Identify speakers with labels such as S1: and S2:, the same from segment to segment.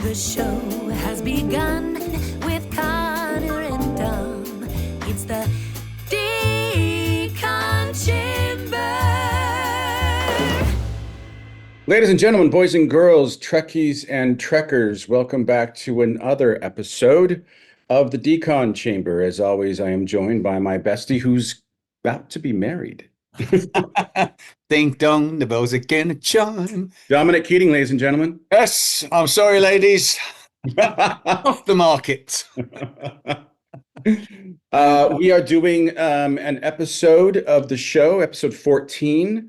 S1: The show has begun with Connor and Dom. It's the Decon Chamber.
S2: Ladies and gentlemen, boys and girls, Trekkies and Trekkers, welcome back to another episode of the Decon Chamber. As always, I am joined by my bestie who's about to be married.
S3: Ding dong, the bells are gonna chime.
S2: Dominic Keating, ladies and gentlemen.
S3: Yes, I'm sorry, ladies. Off the market.
S2: We are doing an episode of the show, episode 14,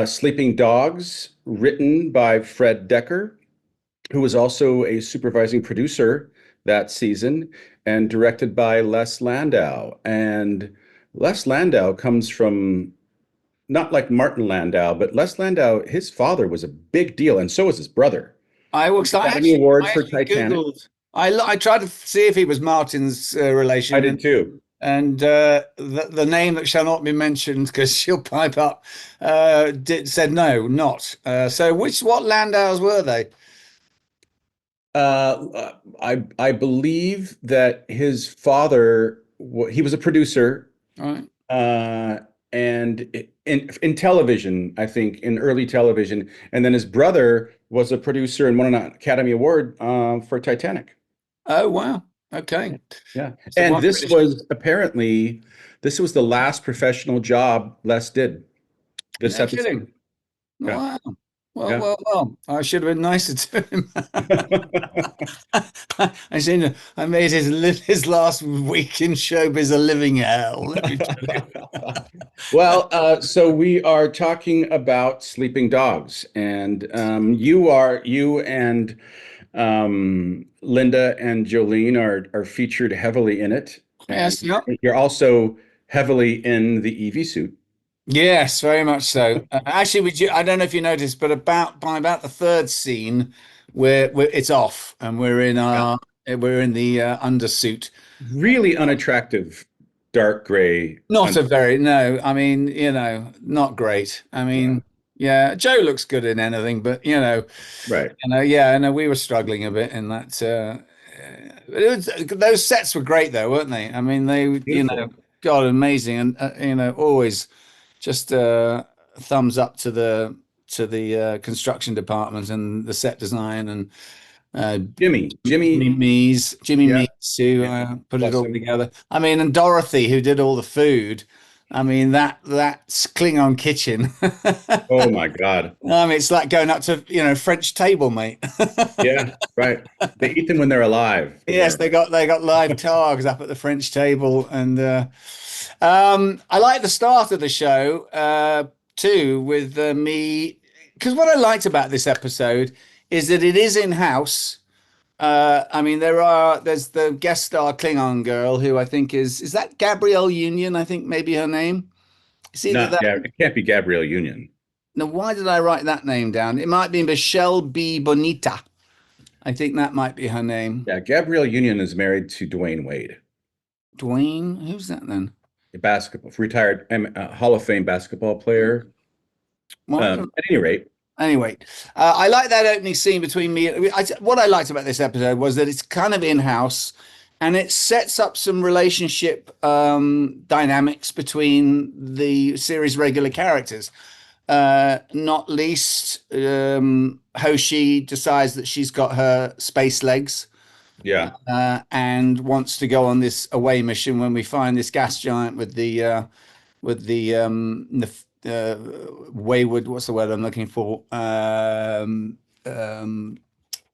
S2: Sleeping Dogs, written by Fred Decker, who was also a supervising producer that season, and directed by Les Landau. And Les Landau comes from, not like Martin Landau, but Les Landau, his father was a big deal, and so was his brother.
S3: Academy
S2: Award for Titanic.
S3: I tried to see if he was Martin's relation.
S2: I did too.
S3: And the name that shall not be mentioned, because she'll pipe up, said no, not. So what Landaus were they?
S2: I believe that his father, he was a producer.
S3: All right.
S2: And in television, I think, in early television. And then his brother was a producer and won an Academy Award for Titanic.
S3: Oh, wow. Okay.
S2: Yeah.
S3: So
S2: and this was the last professional job Les did. This episode.
S3: Kidding.
S2: Yeah.
S3: Wow. Well,
S2: Yeah.
S3: well. I should have been nicer to him. I made his last week in showbiz a living hell. Let me tell you.
S2: Well, so we are talking about Sleeping Dogs, and you and Linda and Jolene are featured heavily in it.
S3: Yes, yeah.
S2: You're also heavily in the Evie suit.
S3: Yes, very much so. Actually, I don't know if you noticed, but by about the third scene, it's off, and we're in the undersuit.
S2: Really unattractive, dark gray.
S3: Not a very no. I mean, not great. I mean, yeah, Joe looks good in anything, but
S2: Right.
S3: We were struggling a bit in that. Those sets were great though, weren't they? I mean, they,
S2: Beautiful.
S3: God, amazing, and always just thumbs up to the construction department and the set design and
S2: Jimmy
S3: Mees, who put it all together. I mean, and Dorothy, who did all the food. I mean, that's Klingon kitchen.
S2: Oh my God.
S3: I mean, it's like going up to French table, mate.
S2: Yeah, right. They eat them when they're alive.
S3: Yes, they got live targs up at the French table, and I like the start of the show too with me, because what I liked about this episode is that it is in-house. I mean, there's the guest star Klingon girl who I think is that Gabrielle Union, I think maybe her name.
S2: It can't be Gabrielle Union.
S3: Now, why did I write that name down? It might be Michelle B. Bonita. I think that might be her name.
S2: Yeah, Gabrielle Union is married to Dwayne Wade.
S3: Dwayne? Who's that then?
S2: A retired Hall of Fame basketball player. At any rate.
S3: Anyway, I like that opening scene between me. What I liked about this episode was that it's kind of in-house, and it sets up some relationship dynamics between the series' regular characters. Not least, Hoshi decides that she's got her space legs.
S2: Yeah.
S3: And wants to go on this away mission when we find this gas giant with the wayward, what's the word I'm looking for?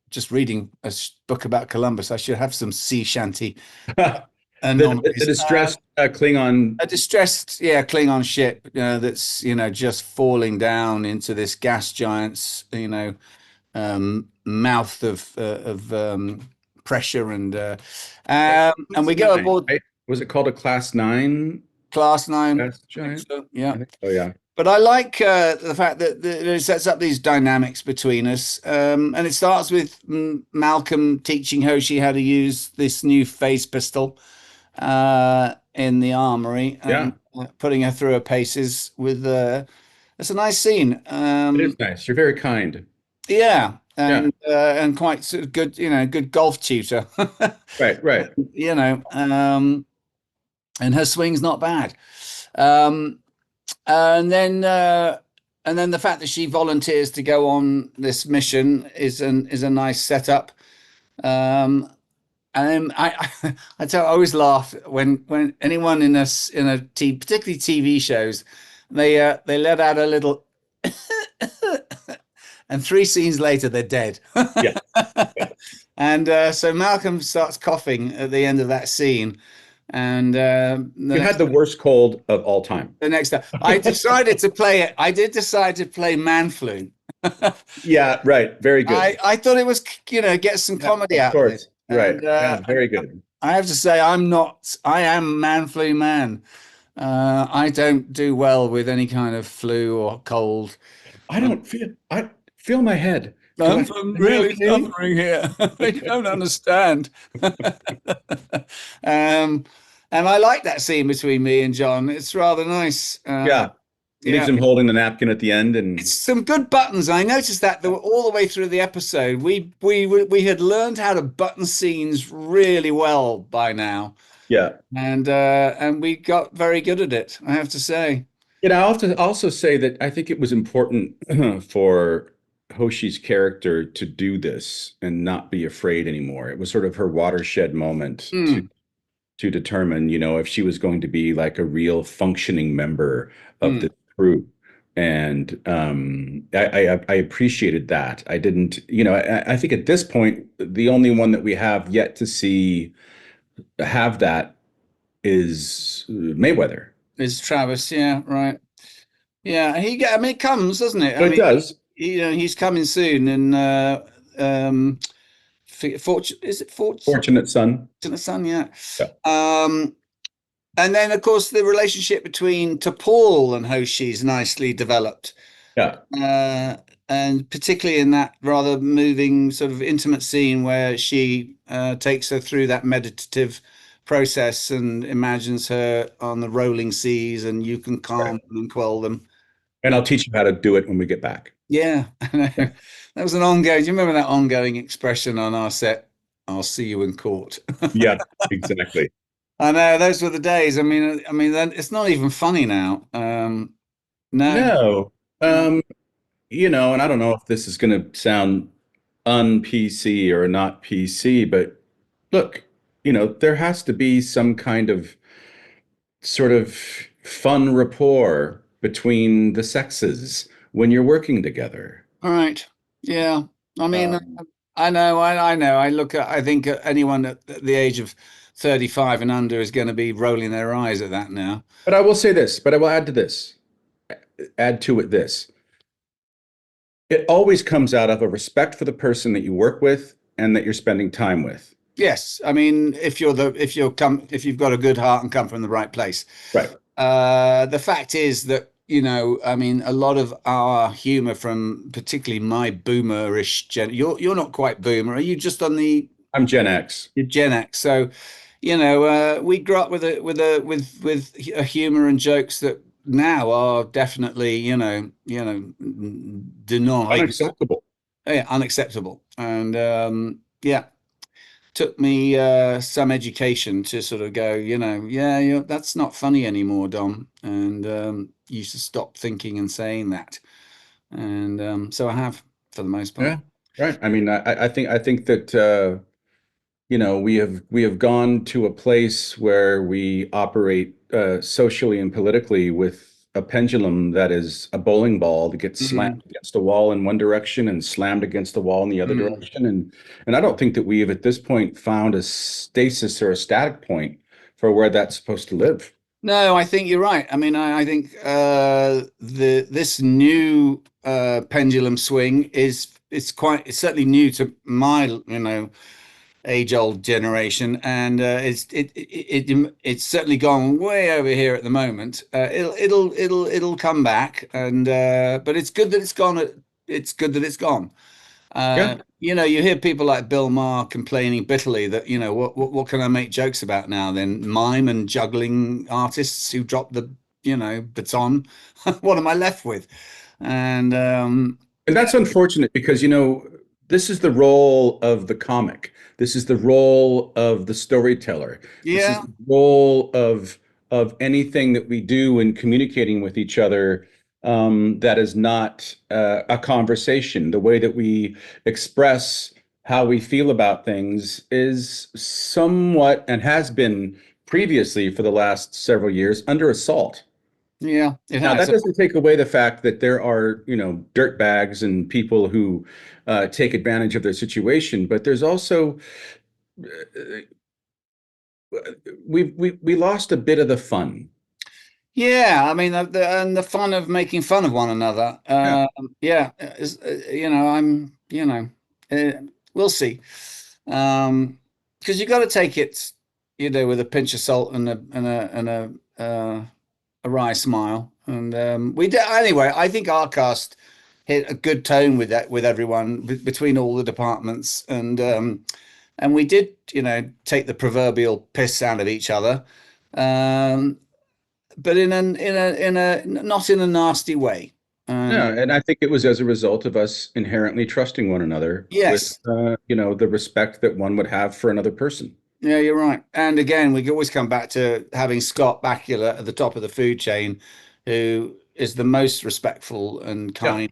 S3: Just reading a book about Columbus. I should have some sea shanty.
S2: The distressed Klingon.
S3: A distressed, Klingon ship, that's, just falling down into this gas giant's, mouth of pressure, and we go aboard.
S2: Right? Was it called a Class 9?
S3: Class 9.
S2: Gas giant?
S3: So, yeah.
S2: Oh yeah.
S3: But I like the fact that it sets up these dynamics between us. And it starts with Malcolm teaching Hoshi how to use this new phase pistol in the armory, and putting her through her paces with it's a nice scene.
S2: It is nice. You're very kind.
S3: Yeah. and quite sort of good, good golf tutor.
S2: Right.
S3: And her swing's not bad. Um, and then the fact that she volunteers to go on this mission is a nice setup. And I always laugh when anyone particularly TV shows, they let out a little, and 3 scenes later they're dead.
S2: Yeah.
S3: And so Malcolm starts coughing at the end of that scene, and
S2: You had the worst cold of all time.
S3: the next time I decided to play it. I did decide to play Man Flu.
S2: Yeah, right. Very good.
S3: I thought it was, get some comedy out of it.
S2: Right.
S3: And,
S2: Yeah, very good.
S3: I have to say, I am Man Flu man. I don't do well with any kind of flu or cold.
S2: I feel my head.
S3: I'm really suffering here. They don't understand. And I like that scene between me and John. It's rather nice.
S2: Yeah. Leaves him holding the napkin at the end, and
S3: it's some good buttons. I noticed that all the way through the episode. We had learned how to button scenes really well by now.
S2: Yeah.
S3: And we got very good at it, I have to say.
S2: I have to also say that I think it was important for Hoshi's character to do this and not be afraid anymore. It was sort of her watershed moment to determine, if she was going to be like a real functioning member of the crew. And I appreciated that. I didn't, I think at this point, the only one that we have yet to see have that is Mayweather.
S3: Is Travis, yeah, right. Yeah, it comes, doesn't it?
S2: It does.
S3: He's coming soon, and
S2: Fortunate Son?
S3: Fortunate Son, yeah.
S2: Yeah.
S3: And then, of course, the relationship between T'Pol and Hoshi is nicely developed.
S2: Yeah.
S3: And particularly in that rather moving sort of intimate scene where she takes her through that meditative process and imagines her on the rolling seas, and you can calm them and quell them.
S2: And I'll teach you how to do it when we get back.
S3: Yeah. That was an ongoing. Do you remember that ongoing expression on our set? I'll see you in court.
S2: Yeah, exactly.
S3: I know, those were the days. I mean, it's not even funny now.
S2: No. And I don't know if this is going to sound un-PC or not PC, but look, there has to be some kind of sort of fun rapport between the sexes when you're working together.
S3: All right. Yeah. I mean, I know. I think anyone at the age of 35 and under is going to be rolling their eyes at that now.
S2: But I will say this, but I will add to it this. It always comes out of a respect for the person that you work with and that you're spending time with.
S3: Yes. I mean, if you've got a good heart and come from the right place.
S2: Right.
S3: The fact is that, a lot of our humor from particularly my boomerish you're not quite boomer. Are you just on the?
S2: I'm Gen X.
S3: You're Gen X. So, we grew up with a humor and jokes that now are definitely, denied.
S2: Unacceptable.
S3: Yeah, unacceptable. And took me some education to sort of go, that's not funny anymore, Dom. And you should stop thinking and saying that. And so I have, for the most part.
S2: Yeah, right. I mean, I think that we have gone to a place where we operate socially and politically with a pendulum that is a bowling ball that gets slammed against a wall in one direction and slammed against the wall in the other direction. And I don't think that we have at this point found a stasis or a static point for where that's supposed to live.
S3: No, I think you're right. I mean, I think this new pendulum swing it's certainly new to my age-old generation, and it's certainly gone way over here at the moment. It'll come back, and but it's good that it's gone. It's good that it's gone. You hear people like Bill Maher complaining bitterly that what can I make jokes about now? Then mime and juggling artists who drop the baton. What am I left with? And
S2: that's unfortunate because this is the role of the comic. This is the role of the storyteller. This is
S3: Yeah,
S2: the role of anything that we do in communicating with each other, that is not a conversation. The way that we express how we feel about things is somewhat, and has been previously for the last several years, under assault.
S3: yeah, it
S2: Now,
S3: has.
S2: that doesn't take away the fact that there are, dirt bags and people who take advantage of their situation, but there's also we lost a bit of the fun.
S3: Yeah, I mean, and the fun of making fun of one another.
S2: Yeah.
S3: Yeah, uh, we'll see. Because you got to take it, with a pinch of salt and a wry smile. And we did anyway. I think our cast hit a good tone with that, with everyone between all the departments, and we did, take the proverbial piss out of each other. Um, but in a not in a nasty way. And
S2: Yeah, and I think it was as a result of us inherently trusting one another with,
S3: yes,
S2: the respect that one would have for another person.
S3: yeah, you're right. And again, we can always come back to having Scott Bakula at the top of the food chain, who is the most respectful and
S2: Yeah,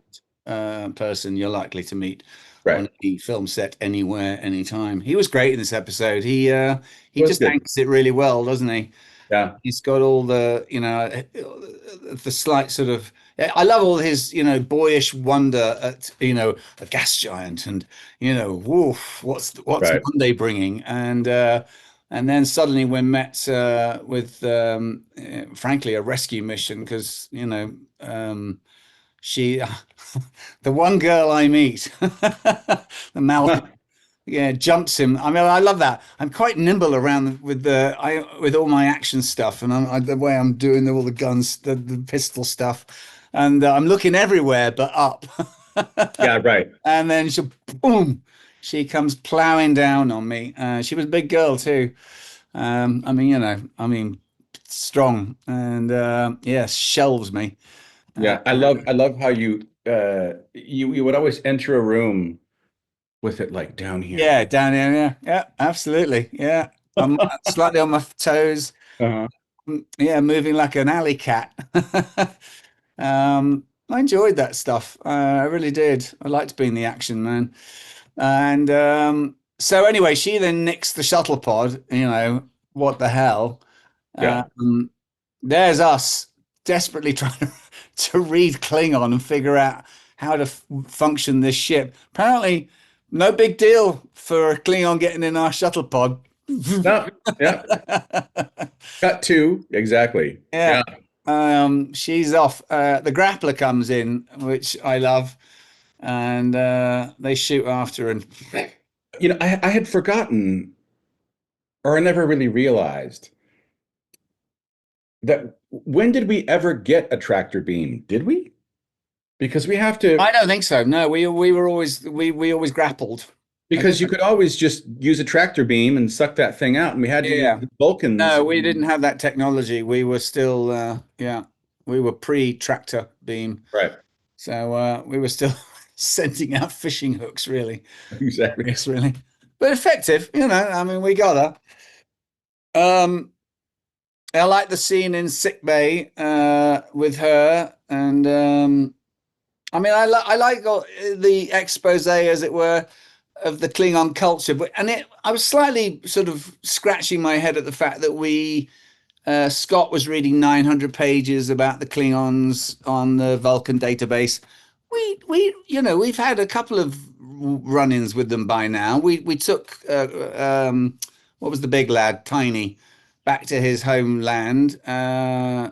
S3: kind person you're likely to meet on
S2: right.
S3: any film set, anywhere, anytime. He was great in this episode. He
S2: Was
S3: just
S2: good.
S3: anchors it really well, doesn't he?
S2: Yeah.
S3: He's got all the, the slight sort of. I love all his, boyish wonder at, a gas giant, and, woof, what's
S2: Right.
S3: Monday bringing, and then suddenly we're met with, frankly, a rescue mission because, she, the one girl I meet, the Malcolm, yeah, jumps him. I mean, I love that. I'm quite nimble around with all my action stuff, and the way I'm doing all the guns, the pistol stuff, and I'm looking everywhere but up.
S2: Yeah, right.
S3: And then boom, she comes plowing down on me. She was a big girl too. I mean, strong, and yes, shelves me. Uh,
S2: Yeah, I love how you would always enter a room with it like down here.
S3: yeah, down here, yeah, yeah, absolutely, yeah. I'm slightly on my toes.
S2: Uh-huh.
S3: Yeah, moving like an alley cat. I enjoyed that stuff. I really did. I liked being the action man. And so anyway, she then nicks the shuttle pod. What the hell?
S2: Yeah.
S3: Um, there's us desperately trying to read Klingon and figure out how to function this ship. Apparently, no big deal for a Klingon getting in our shuttle pod.
S2: No, yeah. Cut two. Exactly.
S3: Yeah.
S2: Yeah.
S3: She's off. The grappler comes in, which I love, and they shoot after, and
S2: I had forgotten, or I never really realized that when did we ever get a tractor beam? Did we? Because we have to,
S3: I don't think so. No, we were always we always grappled. I
S2: because
S3: don't
S2: you could always just use a tractor beam and suck that thing out, and we had to use
S3: Yeah.
S2: the Vulcans.
S3: No, we didn't have that technology. We were still yeah, we were pre-tractor beam.
S2: Right.
S3: So we were still sending out fishing hooks, really.
S2: Exactly.
S3: Yes, really. But effective, I mean, we got her. I like the scene in sick bay with her, and I mean, I like the expose, as it were, of the Klingon culture. But I was slightly sort of scratching my head at the fact that Scott was reading 900 pages about the Klingons on the Vulcan database. We've had a couple of run-ins with them by now. We took what was the big lad, Tiny, back to his homeland. I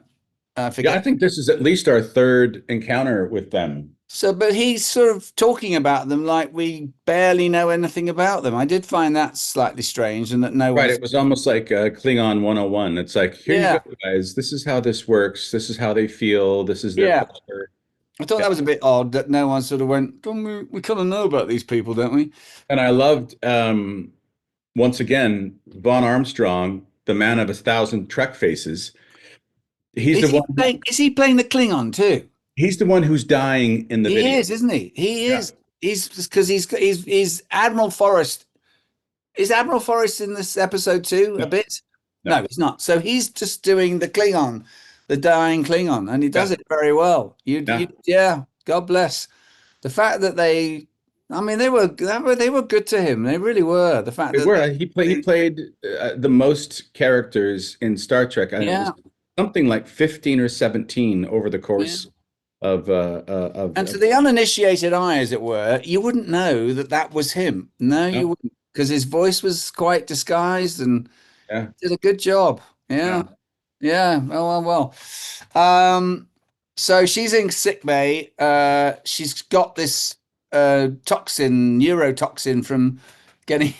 S2: Yeah, I
S3: forget.
S2: think this is at least our third encounter with them.
S3: So, but he's sort of talking about them like we barely know anything about them. I did find that slightly strange, and that no
S2: Right.
S3: one's.
S2: It was almost like Klingon 101. It's like, here you go,
S3: Yeah,
S2: guys. This is how this works. This is how they feel. This is their
S3: yeah.
S2: culture.
S3: I thought
S2: Yeah.
S3: that was a bit odd that no one sort of went, don't we kind of know about these people, don't we?
S2: And I loved, once again, Von Armstrong, the man of 1,000 Trek faces. He's the
S3: Is he
S2: one.
S3: playing? Is he playing the Klingon too?
S2: He's the one who's dying in the
S3: He
S2: video.
S3: is, isn't he? He
S2: Yeah.
S3: is. he's because he's Admiral Forrest. Is Admiral Forrest in this episode too? A
S2: No,
S3: bit? No,
S2: no.
S3: he's not. So he's just doing the Klingon, the dying Klingon, and he does
S2: Yeah,
S3: it very well.
S2: yeah.
S3: Yeah, God bless. The fact that I mean, they were good to him. They really were. The fact
S2: They
S3: that
S2: were. He played the most characters in Star Trek, and it
S3: yeah,
S2: was something like 15 or 17 over the
S3: yeah.
S2: course
S3: And to
S2: of
S3: the uninitiated eye, as it were, you wouldn't know that that was him. No, you
S2: no,
S3: wouldn't, because his voice was quite disguised and
S2: yeah,
S3: did a good job. Yeah,
S2: yeah,
S3: yeah. Well. So she's in sick bay. She's got this neurotoxin from getting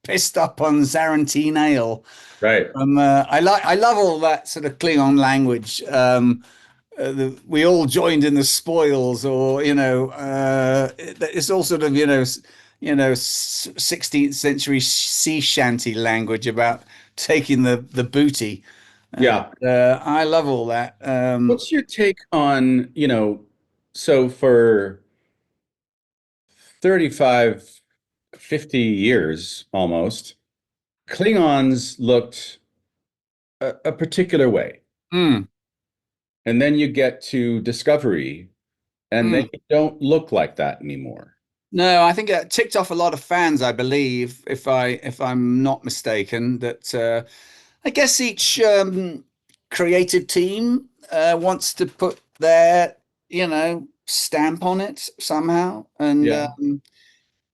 S3: pissed up on Zarantine ale.
S2: right.
S3: I love all that sort of Klingon language. We all joined in the spoils, or it's all sort of 16th century sea shanty language about taking the booty.
S2: Yeah.
S3: I love all that.
S2: What's your take on, so for 35, 50 years almost, Klingons looked a particular way.
S3: mm,
S2: And then you get to Discovery, and
S3: mm.
S2: they don't look like that anymore.
S3: No, I think it ticked off a lot of fans, I believe, if I'm not mistaken, that I guess each creative team wants to put their, stamp on it somehow, and
S2: Yeah.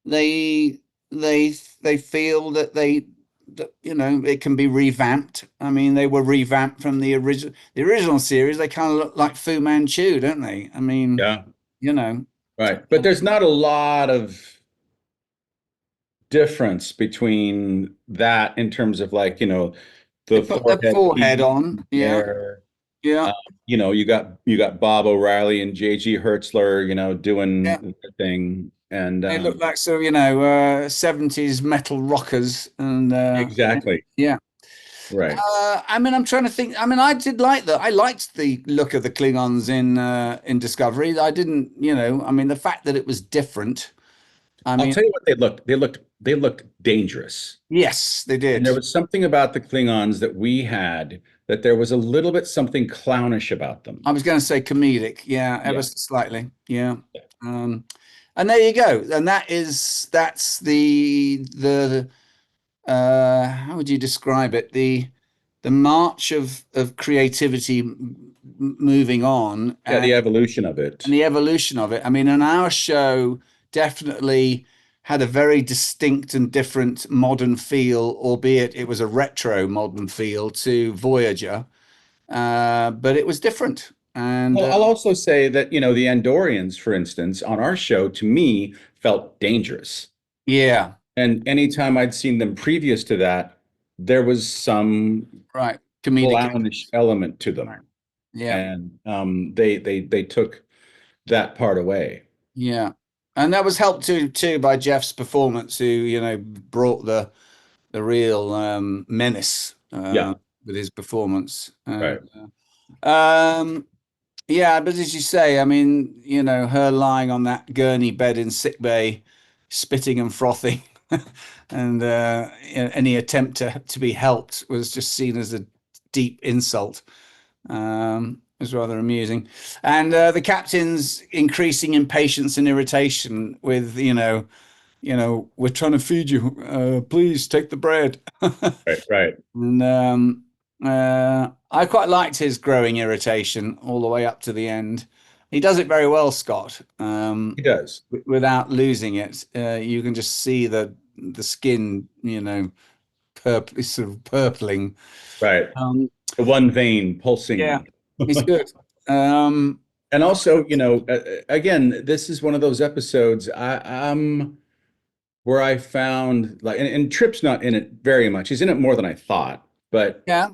S3: they they feel that it can be revamped. I mean, they were revamped from the original series. They kind of look like Fu Manchu, don't they? I mean,
S2: Yeah.
S3: you know,
S2: Right. But there's not a lot of difference between that in terms of like,
S3: they
S2: the
S3: put their
S2: forehead
S3: forehead
S2: piece
S3: on. Yeah,
S2: there.
S3: yeah,
S2: Uh, you got Bob O'Reilly and J.G. Hertzler, doing
S3: yeah.
S2: the thing. And
S3: They look like 70s metal rockers, and
S2: exactly.
S3: yeah.
S2: Right.
S3: I mean, I'm trying to think. I mean, I did like that. I liked the look of the Klingons in Discovery. I didn't, I mean, the fact that it was different. I
S2: I'll
S3: mean,
S2: tell you what they looked. They looked dangerous.
S3: yes, they
S2: And there
S3: did.
S2: was something about the Klingons that we had that there was a little bit something clownish about them.
S3: I was going to say comedic, yeah, ever
S2: Yeah.
S3: so slightly, yeah. Um, and there you go. And that's the how would you describe it? The march of creativity moving on,
S2: Yeah,
S3: and
S2: the evolution of it.
S3: the evolution of it. I mean, and our show definitely had a very distinct and different modern feel, albeit it was a retro modern feel to Voyager, but it was different. And
S2: Well, I'll also say that, the Andorians, for instance, on our show, to me, felt dangerous.
S3: yeah,
S2: And anytime I'd seen them previous to that, there was some
S3: right, comedic.
S2: clownish element to
S3: Right.
S2: them.
S3: Yeah,
S2: And they took that part away.
S3: yeah, and that was helped too by Jeff's performance, who brought the real menace
S2: Yeah,
S3: with his performance.
S2: right.
S3: Um, yeah, but as you say, I mean, her lying on that gurney bed in sick bay, spitting and frothing, and any attempt to be helped was just seen as a deep insult. It was rather amusing, and the captain's increasing impatience and irritation with, we're trying to feed you. Please take the bread.
S2: Right, right.
S3: And I quite liked his growing irritation all the way up to the end. He does it very well, Scott,
S2: He does.
S3: without losing it. You can just see the skin, sort of purpling.
S2: Right.
S3: Um,
S2: The one vein
S3: yeah,
S2: pulsing.
S3: he's good. Um,
S2: And also, again, this is one of those episodes where I found like, and Trip's not in it very much. He's in it more than I thought, but
S3: yeah,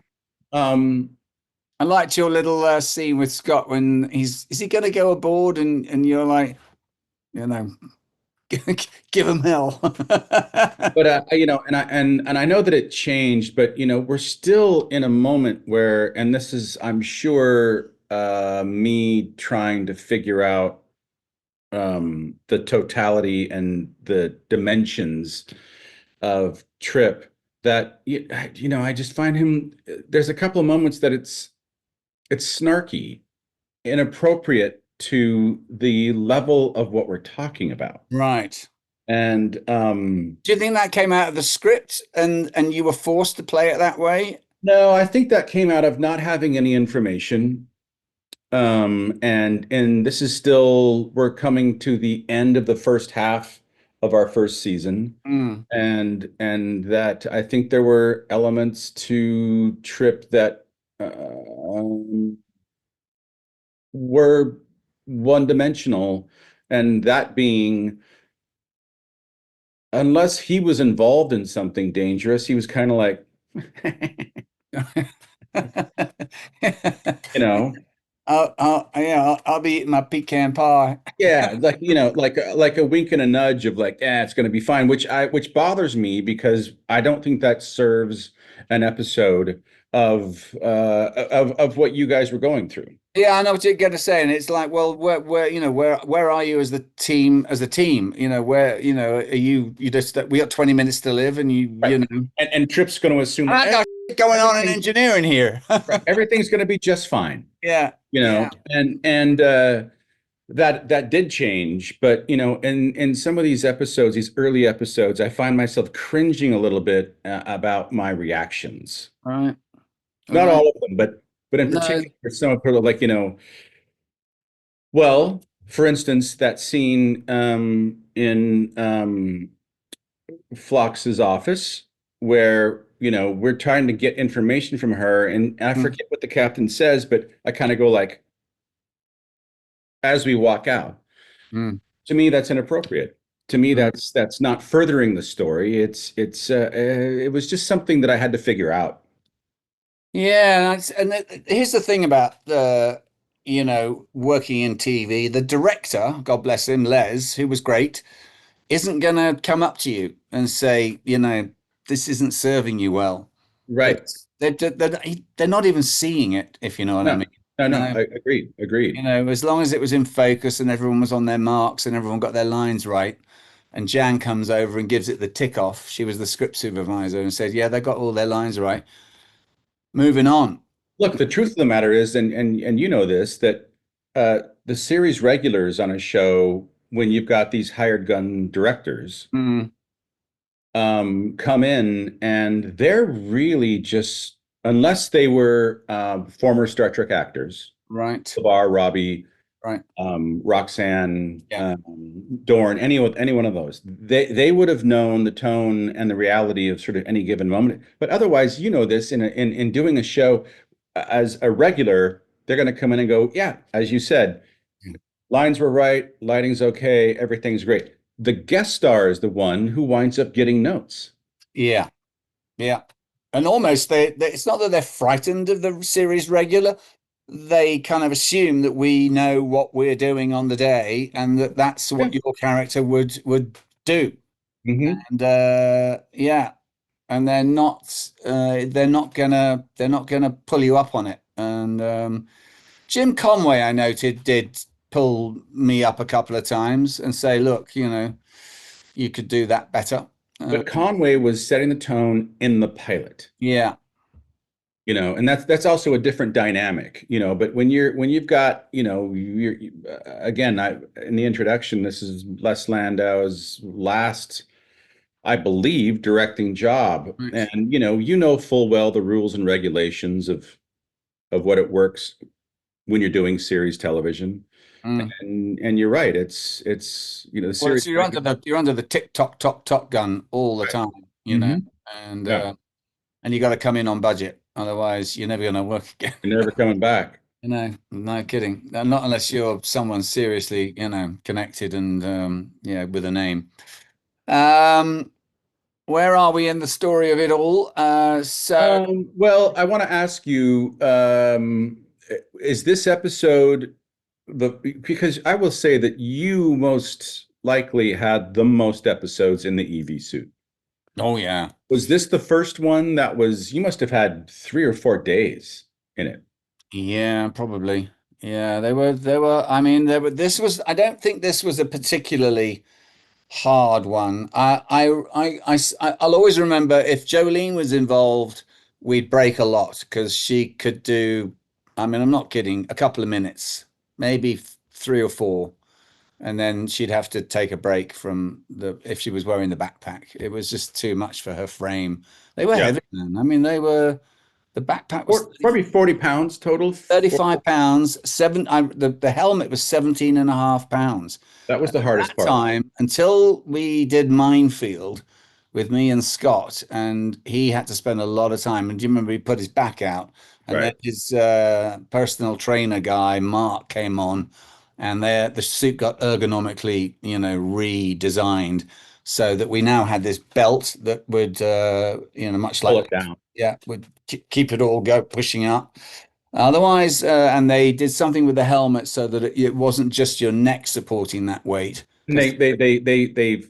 S2: um,
S3: I liked your little scene with Scott when is he going to go aboard, and you're like, you know, give him hell.
S2: but and I know that it changed, but we're still in a moment where, and this is, I'm sure, me trying to figure out the totality and the dimensions of Trip that I just find him. There's a couple of moments that it's snarky, inappropriate to the level of what we're talking about.
S3: Right.
S2: And
S3: Do you think that came out of the script and you were forced to play it that way?
S2: no, I think that came out of not having any information. And this is still, we're coming to the end of the first half of our first season.
S3: Mm.
S2: And that I think there were elements to Trip that were one-dimensional, and that being, unless he was involved in something dangerous, he was kind of like, you know,
S3: I'll be eating my pecan pie.
S2: yeah, like like a wink and a nudge of like, it's going to be fine, which bothers me because I don't think that serves an episode of what you guys were going through.
S3: Yeah, I know what you're going to say, and it's like, well, where are you as the team, where, are you just, we got 20 minutes to live, and
S2: Right.
S3: you know,
S2: And Trip's going to assume
S3: I got shit going on in
S2: everything-
S3: engineering here.
S2: everything's going to be just fine,
S3: Yeah, yeah.
S2: and that did change, but in some of these episodes, these early episodes, I find myself cringing a little bit about my reactions.
S3: Right.
S2: Not
S3: Right.
S2: all of them, but in
S3: No.
S2: particular, some of them, like, well, for instance, that scene in Phlox's office where, we're trying to get information from her, and I forget what the captain says, but I kind of go like, as we walk out.
S3: Mm.
S2: To me, that's inappropriate. To me,
S3: Mm.
S2: that's not furthering the story. It was just something that I had to figure out.
S3: Yeah, here's the thing about working in TV. The director, God bless him, Les, who was great, isn't gonna come up to you and say, this isn't serving you well.
S2: Right.
S3: They're not even seeing it, if you know what I
S2: No,
S3: mean.
S2: no,
S3: No,
S2: agreed.
S3: as long as it was in focus and everyone was on their marks and everyone got their lines right, and Jan comes over and gives it the tick off. She was the script supervisor and said, "Yeah, they got all their lines right. Moving on."
S2: Look, the truth of the matter is, and you know this, that the series regulars on a show, when you've got these hired gun directors,
S3: Mm,
S2: come in and they're really just, unless they were former Star Trek actors,
S3: right,
S2: LeVar, Robbie,
S3: right.
S2: Roxanne,
S3: Yeah.
S2: Dorn, any one of those, they would have known the tone and the reality of sort of any given moment. But otherwise, this in doing a show as a regular, they're going to come in and go, yeah, as you said, lines were right, lighting's okay, everything's great. The guest star is the one who winds up getting notes.
S3: Yeah. Yeah. And almost it's not that they're frightened of the series regular. They kind of assume that we know what we're doing on the day and that that's what your character would do.
S2: Mm-hmm.
S3: And yeah. And they're not gonna pull you up on it. And Jim Conway, I noted, did pull me up a couple of times and say, look, you could do that better.
S2: But Conway was setting the tone in the pilot.
S3: Yeah.
S2: And that's also a different dynamic, but when you've got, again, in the introduction, this is Les Landau's last, I believe, directing job.
S3: Right.
S2: And full well the rules and regulations of what it works when you're doing series television.
S3: Mm.
S2: And you're right, it's the
S3: Well,
S2: series.
S3: so you're under the tick tock tock tock gun all the time,
S2: Mhm.
S3: and
S2: Yeah.
S3: and you got to come in on budget, otherwise you're never going to work again.
S2: You're never coming back.
S3: No kidding. Not unless you're someone seriously, connected and with a name. Where are we in the story of it all?
S2: Well, I want to ask you, is this episode because I will say that you most likely had the most episodes in the EV suit.
S3: Oh yeah.
S2: Was this the first one you must have had 3 or 4 days in it?
S3: Yeah, probably. Yeah, they were. They were. I mean, they were. This was. I don't think this was a particularly hard one. I'll always remember if Jolene was involved, we'd break a lot because she could do. I mean, I'm not kidding. A couple of minutes, maybe three or four, and then she'd have to take a break from the if she was wearing the backpack. It was just too much for her frame. They were
S2: Yeah.
S3: heavy, man. I mean, they were. The backpack was
S2: Probably 40 pounds total.
S3: 35 pounds. The helmet was 17 and a half pounds.
S2: That was
S3: At
S2: the hardest
S3: that
S2: part.
S3: time, until we did Minefield with me and Scott, and he had to spend a lot of time. And do you remember he put his back out? And then
S2: Right.
S3: his personal trainer guy, Mark, came on, and the suit got ergonomically, redesigned so that we now had this belt that would, much
S2: Pull
S3: like,
S2: it down.
S3: yeah, would keep it all go pushing up. Otherwise, and they did something with the helmet so that it wasn't just your neck supporting that weight.
S2: And
S3: Because
S2: they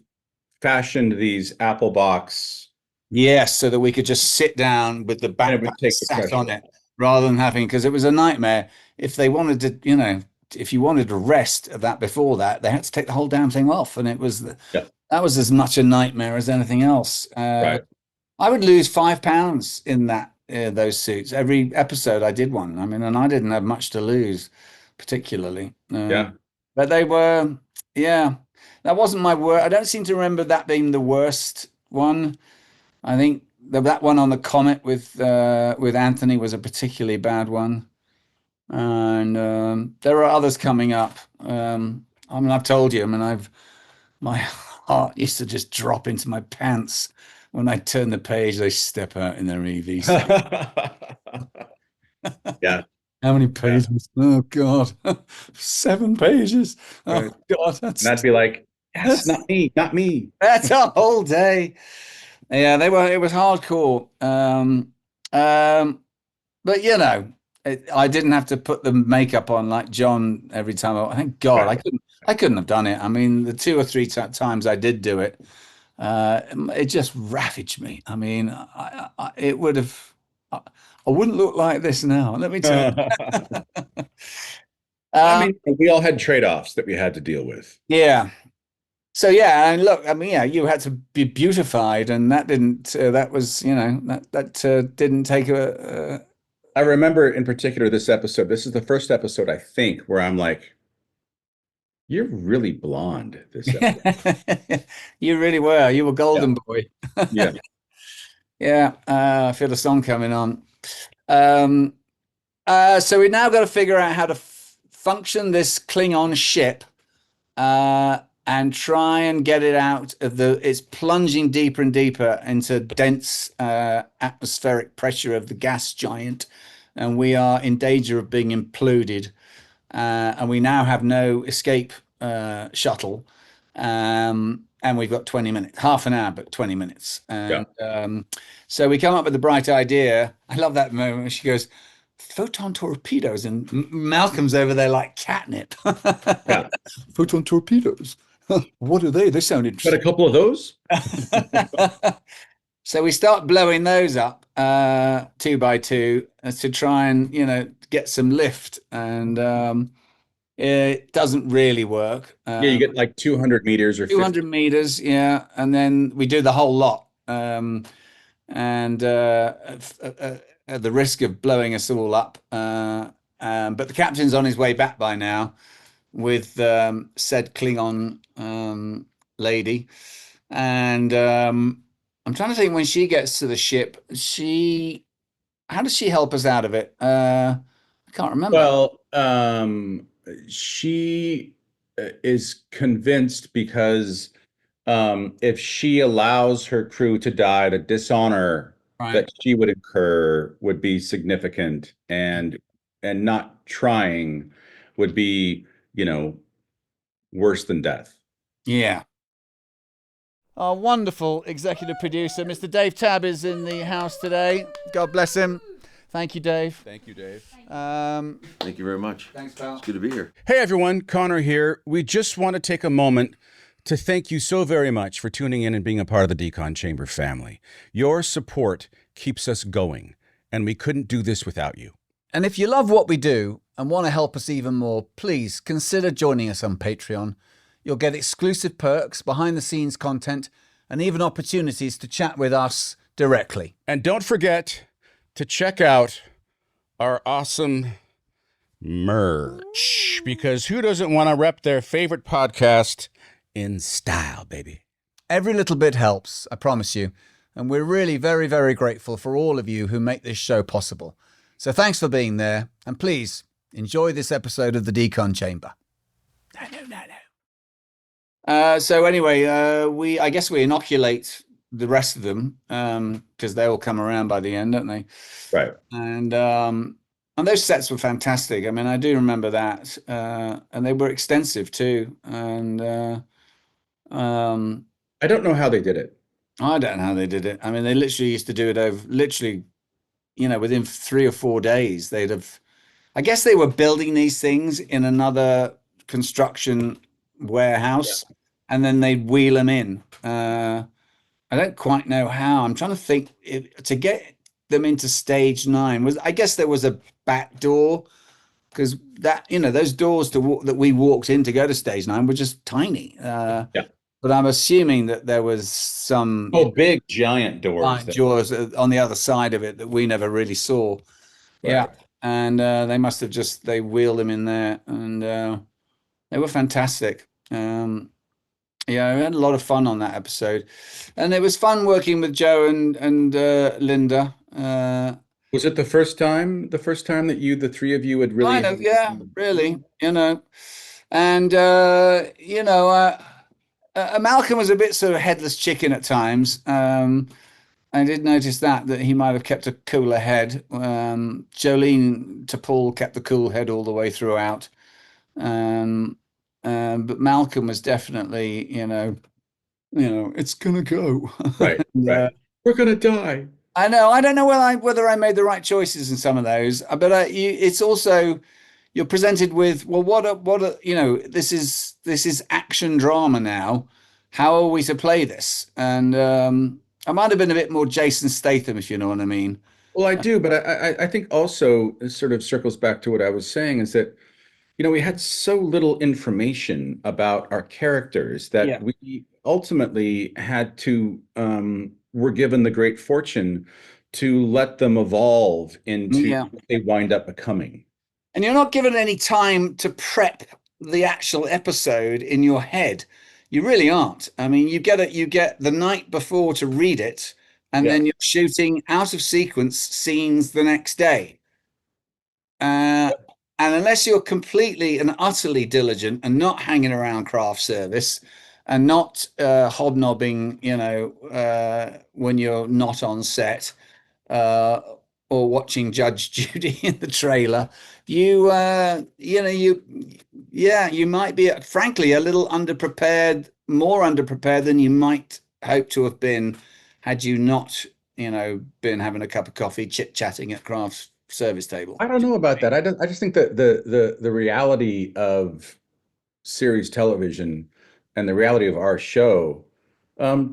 S2: fashioned these Apple box,
S3: yes, so that we could just sit down with the
S2: and it
S3: backpack
S2: would take the
S3: sat
S2: pressure
S3: on
S2: off.
S3: it rather than having, because it was a nightmare. If they wanted to, if you wanted to rest of that before that, they had to take the whole damn thing off, and
S2: Yeah.
S3: that was as much a nightmare as anything else.
S2: Right.
S3: I would lose 5 pounds in those suits every episode. I did one. I mean, and I didn't have much to lose, particularly.
S2: Yeah.
S3: But they were, yeah. That wasn't my worst. I don't seem to remember that being the worst one. I think that one on the Comet with Anthony was a particularly bad one, and there are others coming up. I mean, I've told you. I mean, my heart used to just drop into my pants when I turn the page. They step out in their EV.
S2: Yeah.
S3: How many
S2: Yeah.
S3: pages? Oh God, 7 pages. Oh
S2: Right.
S3: God,
S2: And I'd be like, yes, not me, not me.
S3: that's a whole day. Yeah, they were. It was hardcore. But I didn't have to put the makeup on like John every time. Thank God,
S2: Right.
S3: I couldn't. I couldn't have done it. I mean, the two or three times I did do it, it just ravaged me. I mean, it would have. I wouldn't look like this now. Let me tell you.
S2: I
S3: Uh,
S2: mean, we all had trade-offs that we had to deal with.
S3: yeah. So yeah, and look, I mean, yeah, you had to be beautified, and that didn't. That was, that didn't take a.
S2: I remember in particular this episode. This is the first episode, I think, where I'm like, you're really blonde this episode.
S3: You really were. You were
S2: Yeah.
S3: golden boy.
S2: Yeah.
S3: Yeah, I feel the song coming on. Um, so we now got to figure out how to function this Klingon ship, and try and get it out of it's plunging deeper and deeper into dense atmospheric pressure of the gas giant, and we are in danger of being imploded. And we now have no escape shuttle. And we've got 20 minutes, half an hour, but 20 minutes.
S2: Yeah.
S3: And so we come up with the bright idea. I love that moment when she goes, photon torpedoes, and Malcolm's over there like catnip.
S2: Yeah.
S3: Photon torpedoes. What are they? They sound
S2: Got a
S3: interesting.
S2: couple of those.
S3: So we start blowing those up 2 by 2 to try and get some lift, and it doesn't really work.
S2: Yeah, you get like 200 meters or
S3: 200 meters, yeah, and then we do the whole lot, and at the risk of blowing us all up. But the captain's on his way back by now with said Klingon lady, and I'm trying to think when she gets to the ship, how does she help us out of it? I can't remember.
S2: Well, she is convinced because if she allows her crew to die, the dishonor
S3: Right.
S2: that she would incur would be significant, and not trying would be, worse than death.
S3: Yeah. Our wonderful executive producer, Mr. Dave Tabb, is in the house today. God bless him. Thank you, Dave.
S4: Thank you, Dave.
S5: Thank you very much.
S3: Thanks, pal.
S5: It's good to be here.
S2: Hey everyone, Connor here. We just want to take a moment to thank you so very much for tuning in and being a part of the Decon Chamber family. Your support keeps us going, and we couldn't do this without you.
S3: And if you love what we do and want to help us even more, please consider joining us on Patreon. You'll get exclusive perks, behind-the-scenes content, and even opportunities to chat with us directly.
S2: And don't forget to check out our awesome merch, because who doesn't want to rep their favorite podcast in style, baby?
S3: Every little bit helps, I promise you. And we're really very, very grateful for all of you who make this show possible. So thanks for being there. And please enjoy this episode of the Decon Chamber. So anyway, I guess we inoculate the rest of them because they all come around by the end, don't they?
S2: Right.
S3: And those sets were fantastic. I mean, I do remember that, and they were extensive too. And
S2: I don't know how they did it.
S3: I don't know how they did it. I mean, they literally used to do it over within 3 or 4 days. I guess they were building these things in another construction warehouse, and then they'd wheel them in. I don't quite know how. I'm trying to think to get them into stage 9 I guess there was a back door, because those doors that we walked in to go to stage 9 were just tiny. But I'm assuming that there was some
S2: big giant doors
S3: on the other side of it that we never really saw. Right. Yeah, and they must have they wheeled them in there, and they were fantastic. We had a lot of fun on that episode, and it was fun working with Joe and Linda.
S2: Was it the first time that the three of you had really?
S3: Kind of, yeah, really, and Malcolm was a bit sort of headless chicken at times. I did notice that he might have kept a cooler head. Jolene to Paul kept the cool head all the way throughout. But Malcolm was definitely, it's gonna go.
S2: Right. Right. We're gonna die.
S3: I know. I don't know whether I made the right choices in some of those, but it's also, you're presented with, well, this is action drama now. How are we to play this? And I might have been a bit more Jason Statham, if you know what I mean.
S2: Well, I do, but I think also it sort of circles back to what I was saying, is that, we had so little information about our characters that we ultimately had to, were given the great fortune to let them evolve into what they wind up becoming.
S3: And you're not given any time to prep the actual episode in your head. You really aren't. I mean, you get the night before to read it, and then you're shooting out of sequence scenes the next day. And unless you're completely and utterly diligent and not hanging around craft service and not hobnobbing, when you're not on set, or watching Judge Judy in the trailer, you might be, frankly, a little underprepared, more underprepared than you might hope to have been had you not, been having a cup of coffee, chit-chatting at craft service table.
S2: I don't know about that. I just think that the reality of series television and the reality of our show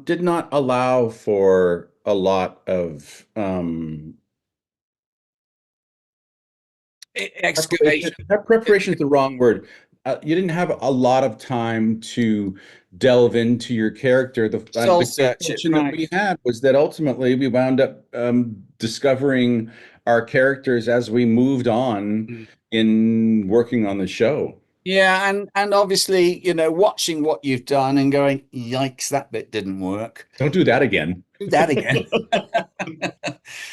S2: did not allow for a lot of
S3: excavation.
S2: Preparation is the wrong word. You didn't have a lot of time to delve into your character. The question that we had was that ultimately we wound up discovering our characters as we moved on in working on the show.
S3: Yeah, and obviously, watching what you've done and going, yikes, that bit didn't work.
S2: Don't do that again.
S3: Do that again.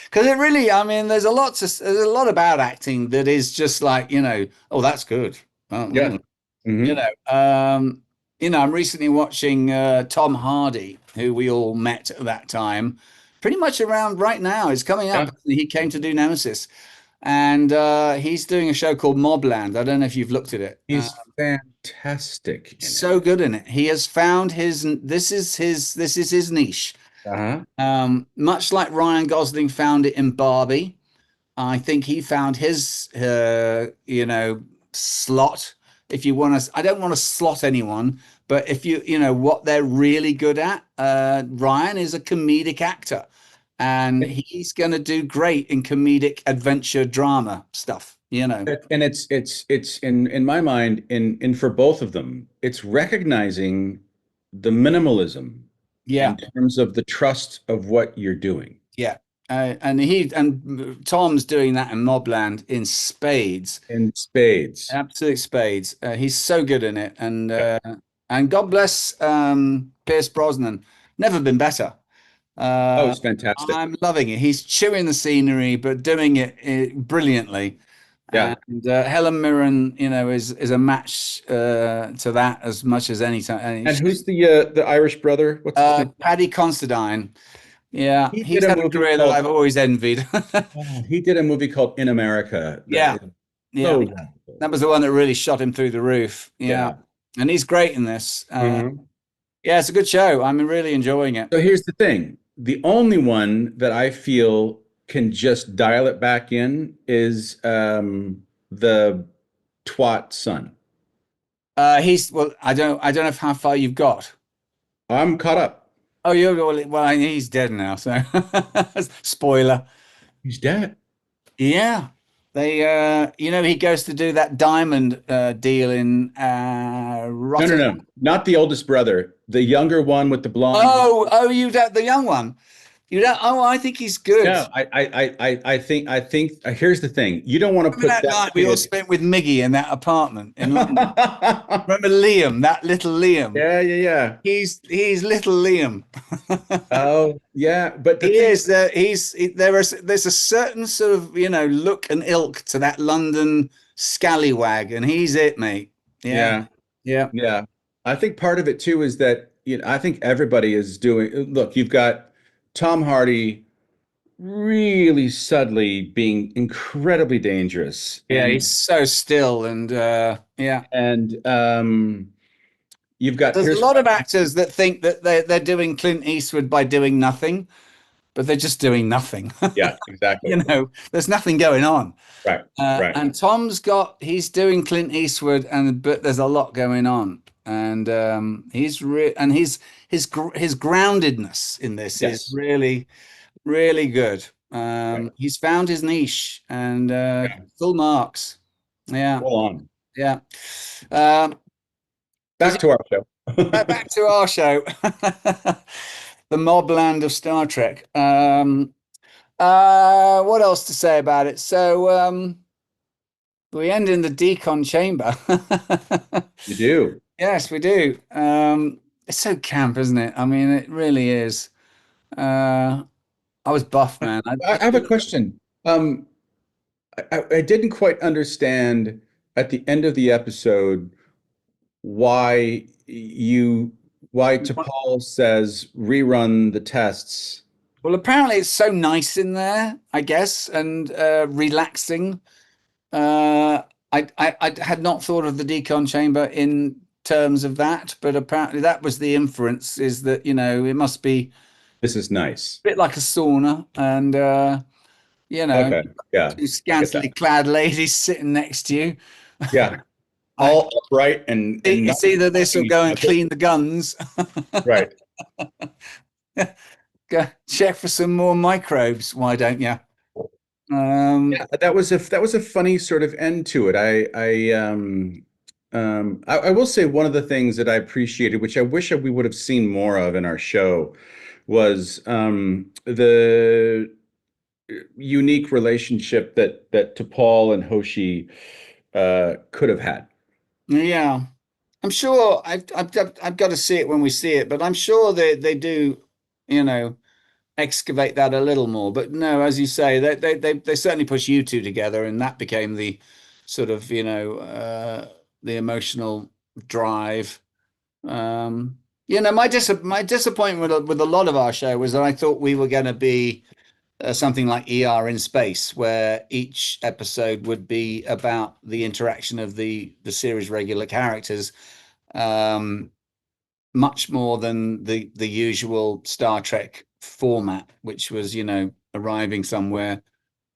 S3: Because it really, I mean, there's a lot about acting that is just like, oh, that's good.
S2: Yeah.
S3: Mm-hmm. I'm recently watching Tom Hardy, who we all met at that time, pretty much around right now. He's coming up. Yeah. He came to do Nemesis. And he's doing a show called Mobland. I don't know if you've looked at it.
S2: He's fantastic.
S3: So good in it. He has found this is his niche. Much like Ryan Gosling found it in Barbie. I think he found his slot. If you want to, I don't want to slot anyone, but if what they're really good at, Ryan is a comedic actor. and he's going to do great in comedic adventure drama stuff, you know.
S2: And it's in my mind, in for both of them, it's recognizing the minimalism
S3: Yeah,
S2: in terms of the trust of what you're doing.
S3: yeah. And Tom's doing that in Mobland in spades,
S2: In spades.
S3: absolute spades. He's so good in it,
S2: Yeah.
S3: and God bless Pierce Brosnan. Never been better.
S2: Oh,
S3: Uh,
S2: it's fantastic.
S3: I'm loving it. He's chewing the scenery, but doing it brilliantly.
S2: Yeah.
S3: And Helen Mirren, you know, is a match to that as much as any time.
S2: And who's the Irish brother? What's his name?
S3: Paddy Considine. Yeah,
S2: He did
S3: he's
S2: a
S3: had a
S2: movie
S3: career that
S2: called
S3: I've always envied.
S2: he did a movie called In America that
S3: Yeah,
S2: is
S3: yeah.
S2: so wonderful.
S3: That was the one that really shot him through the roof. Yeah.
S2: Yeah.
S3: And he's great in this.
S2: Mhm.
S3: Yeah, it's a good show. I'm really enjoying it.
S2: So here's the thing. The only one that I feel can just dial it back in is the twat son.
S3: Well, I don't know how far you've got.
S2: I'm caught up.
S3: Oh, well, he's dead now, so spoiler.
S2: He's dead.
S3: Yeah. He goes to do that diamond deal in
S2: No, no,
S3: Rotterdam.
S2: no. Not the oldest brother. The younger one with the blonde.
S3: Oh, the young one. You don't. Oh, I think he's good.
S2: No, I think here's the thing. You don't want to
S3: Remember
S2: put
S3: that
S2: that
S3: night we all
S2: kid.
S3: spent with Miggy in that apartment in London? Remember Liam, that little Liam?
S2: Yeah, yeah, yeah.
S3: He's little Liam.
S2: Oh, yeah. But the
S3: He
S2: thing,
S3: is. There's a certain sort of look and ilk to that London scallywag, and he's it, mate. Yeah,
S2: yeah,
S3: yeah.
S2: yeah. I think part of it too is that, I think everybody is doing, look, you've got Tom Hardy really subtly being incredibly dangerous.
S3: Yeah, he's so still and yeah.
S2: And you've got
S3: There's a
S2: Pierce
S3: lot of
S2: Brosnan.
S3: actors that think that they're doing Clint Eastwood by doing nothing, but they're just doing nothing.
S2: Yeah, exactly.
S3: There's nothing going on.
S2: Right, right.
S3: And he's doing Clint Eastwood, but there's a lot going on, and his groundedness in this is
S2: Yes.
S3: really, really good.
S2: Right.
S3: He's found his niche and
S2: Yeah.
S3: full marks. Yeah,
S2: Hold on.
S3: yeah. Um,
S2: Back to our show.
S3: back to our show, the Mobland of Star Trek. What else to say about it? So we end in the decon chamber.
S2: You do.
S3: Yes, we do. It's so camp, isn't it? I mean, it really is. I was buff, man.
S2: I have a question. I didn't quite understand at the end of the episode why T'Pol says rerun the tests.
S3: Well, apparently it's so nice in there, I guess, and relaxing. I had not thought of the decon chamber in terms of that, but apparently that was the inference, is that, it must be
S2: This is nice.
S3: a bit like a sauna, and
S2: Okay. Yeah.
S3: two scantily clad ladies sitting next to you.
S2: Yeah. All upright and
S3: It's
S2: not
S3: either this or
S2: touching
S3: go
S2: each
S3: and
S2: other.
S3: clean the guns.
S2: Right.
S3: Go check for some more microbes. Why don't you?
S2: Yeah, that was a funny sort of end to it. I will say one of the things that I appreciated, which I wish we would have seen more of in our show, was the unique relationship that T'Pol and Hoshi could have had.
S3: Yeah, I'm sure I've got to see it when we see it, but I'm sure they do, excavate that a little more. But no, as you say, they certainly push you two together, and that became the sort of the emotional drive. My disappointment with a lot of our show was that I thought we were going to be something like ER in space, where each episode would be about the interaction of the series regular characters, much more than the usual Star Trek format, which was arriving somewhere,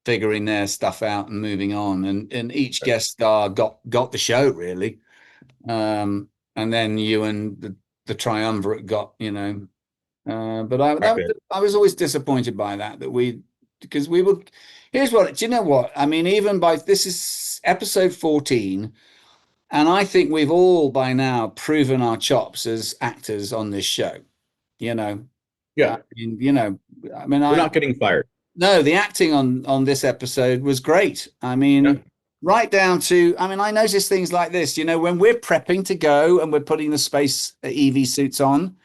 S3: figuring their stuff out, and moving on. And each guest star got the show really, and then you and the triumvirate got But I was always disappointed by that because we were. Here's what, do you know what? I mean, even by this is episode 14, and I think we've all by now proven our chops as actors on this show. You know,
S2: Yeah.
S3: I mean,
S2: We're not getting fired.
S3: no, the acting on this episode was great. I mean,
S2: Yeah.
S3: right down to, I mean, I notice things like this, when we're prepping to go and we're putting the space EV suits on,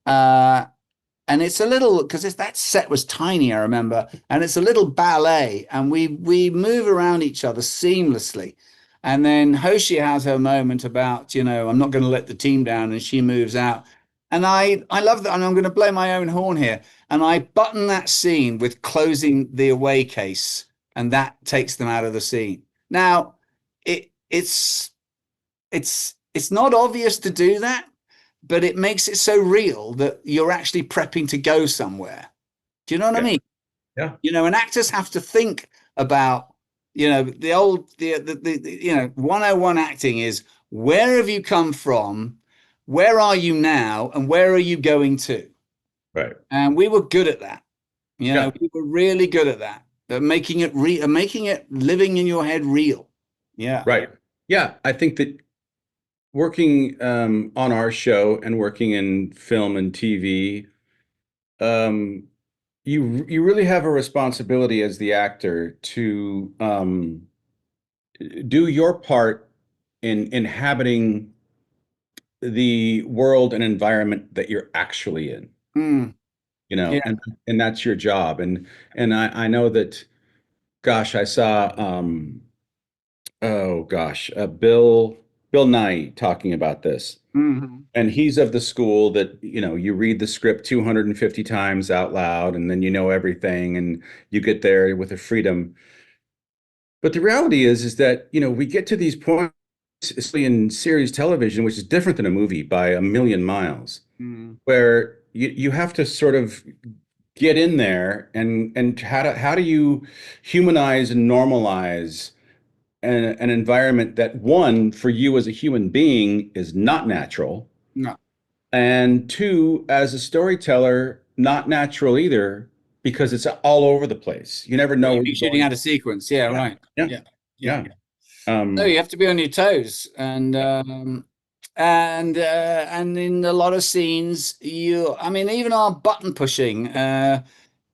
S3: and it's a little, because that set was tiny, I remember, and it's a little ballet, and we move around each other seamlessly. And then Hoshi has her moment about, I'm not going to let the team down, and she moves out. And I love that, and I'm going to blow my own horn here. And I button that scene with closing the away case, and that takes them out of the scene. Now, it's not obvious to do that, but it makes it so real that you're actually prepping to go somewhere. Do you know what I mean?
S2: Yeah.
S3: And actors have to think about, the 101 acting is, where have you come from? Where are you now? And where are you going to?
S2: Right.
S3: And we were good at that.
S2: Yeah.
S3: We were really good at that. Making it living in your head real. Yeah.
S2: Right. Yeah. I think that working on our show and working in film and TV, you really have a responsibility as the actor to do your part in inhabiting the world and environment that you're actually in.
S3: Yeah.
S2: And that's your job. And I know that, gosh, I saw Bill Nye talking about this.
S3: Mhm.
S2: And he's of the school that, you read the script 250 times out loud, and then you know everything, and you get there with a freedom. But the reality is that, we get to these points, especially in series television, which is different than a movie by a million miles, where you have to sort of get in there and how do you humanize and normalize an environment that, one, for you as a human being is not natural,
S3: No.
S2: and two, as a storyteller, not natural either, because it's all over the place. You never know.
S3: You'd be shooting out of sequence. Yeah, right.
S2: Yeah.
S3: No, you have to be on your toes, and in a lot of scenes, even our button pushing, I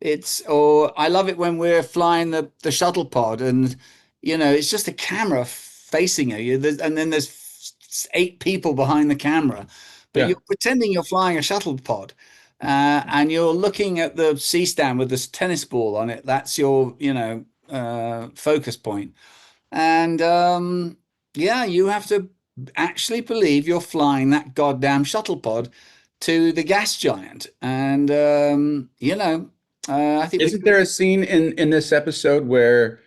S3: love it when we're flying the shuttle pod, and it's just a camera facing you, and then there's 8 people behind the camera, but you're pretending you're flying a shuttle pod, and you're looking at the C-stand with this tennis ball on it. That's your focus point. And you have to actually believe you're flying that goddamn shuttle pod to the gas giant. And I think
S2: Isn't there a scene in this episode where,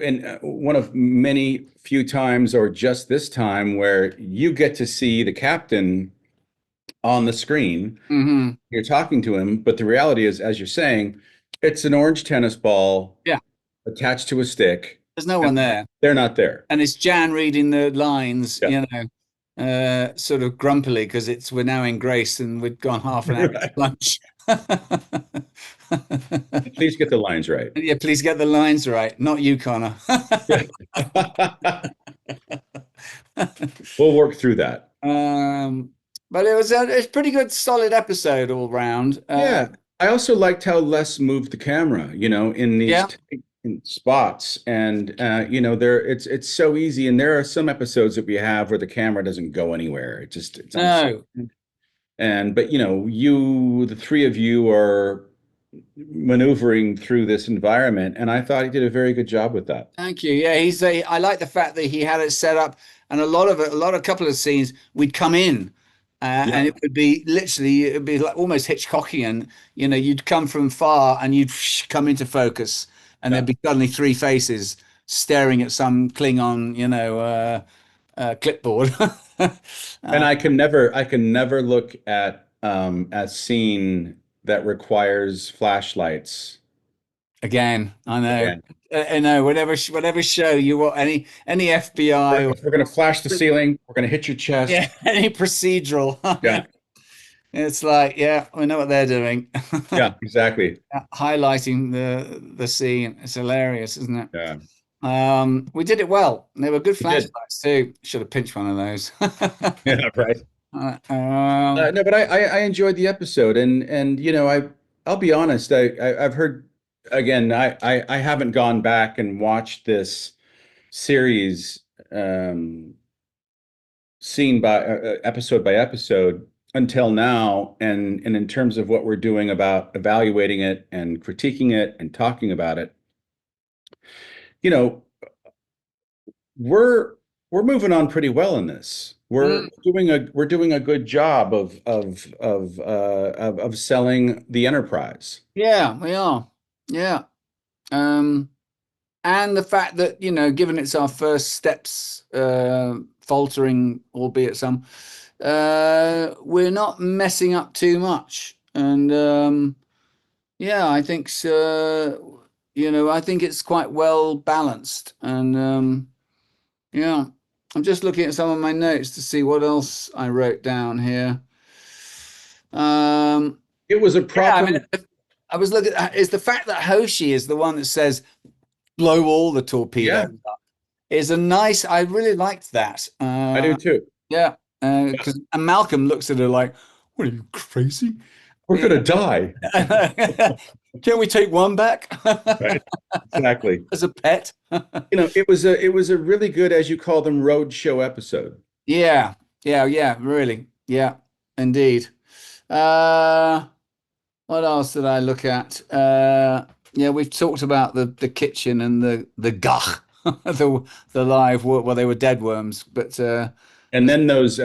S2: in one of many few times, or just this time, where you get to see the captain on the screen? You're talking to him, but the reality is, as you're saying, it's an orange tennis ball attached to a stick.
S3: There's no one there.
S2: They're not there.
S3: And it's Jan reading the lines, sort of grumpily, because we're now in Grace and we've gone half an hour to lunch.
S2: Please get the lines right.
S3: Yeah, please get the lines right. Not you, Connor.
S2: We'll work through that.
S3: But it's a pretty good, solid episode all round.
S2: Yeah. I also liked how Les moved the camera, in these spots, and it's so easy. And there are some episodes that we have where the camera doesn't go anywhere. It's
S3: no.
S2: But the three of you are maneuvering through this environment, and I thought he did a very good job with that.
S3: Thank you. Yeah, I like the fact that he had it set up, and a couple of scenes we'd come in. And it would be it'd be like almost Hitchcockian. You'd come from far and you'd come into focus, and there'd be suddenly 3 faces staring at some Klingon, clipboard.
S2: And I can never look at a scene that requires flashlights.
S3: Again, I know. I know. Whatever show you want, any FBI,
S2: we're going to flash the ceiling. We're going to hit your chest.
S3: Yeah, any procedural.
S2: Yeah.
S3: It's like, yeah, we know what they're doing.
S2: Yeah, exactly.
S3: Highlighting the scene. It's hilarious, isn't it?
S2: Yeah,
S3: We did it well. They were good
S2: we did.
S3: flashbacks too. Should have pinched one of those.
S2: Yeah, right. No, but I enjoyed the episode, and I'll be honest. I've heard again. I haven't gone back and watched this series scene by episode by episode until now, and in terms of what we're doing about evaluating it and critiquing it and talking about it, you know, we're we're moving on pretty well in this.
S3: Mm,
S2: We're doing a good job of selling the Enterprise.
S3: yeah, we are. Yeah. Um, and the fact that, given it's our first steps, faltering, albeit some, we're not messing up too much. And yeah, I think so. I think it's quite well balanced. And yeah, I'm just looking at some of my notes to see what else I wrote down here. Um,
S2: It was a
S3: yeah, I
S2: proper,
S3: mean, I was looking at is the fact that Hoshi is the one that says blow all the torpedoes
S2: yeah,
S3: up is a nice. I really liked that.
S2: I do too.
S3: Yeah,
S2: Yeah.
S3: because and Malcolm looks at her like, "What are you crazy?
S2: We're gonna die.
S3: Can we take one back
S2: Right. Exactly.
S3: as a pet?"
S2: It was a really good, as you call them, road show episode.
S3: Yeah, yeah, yeah, really, yeah, indeed. Uh, what else did I look at? Yeah, we've talked about the kitchen and the gach, the live work. Well, they were dead worms, but
S2: And then those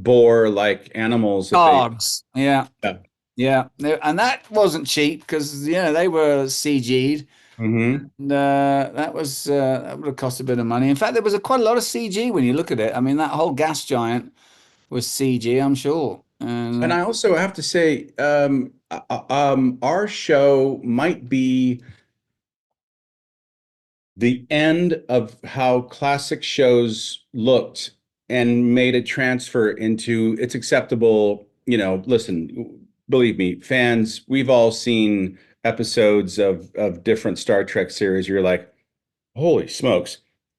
S2: boar-like animals that they,
S3: dogs. Yeah,
S2: yeah.
S3: yeah, and that wasn't cheap because they were CG'd.
S2: Hmm.
S3: And, that would have cost a bit of money. In fact, there was quite a lot of CG when you look at it. I mean, that whole gas giant was CG, I'm sure. And
S2: And I also have to say, our show might be the end of how classic shows looked and made a transfer into it's acceptable. Listen, believe me, fans, we've all seen episodes of different Star Trek series. You're like, holy smokes,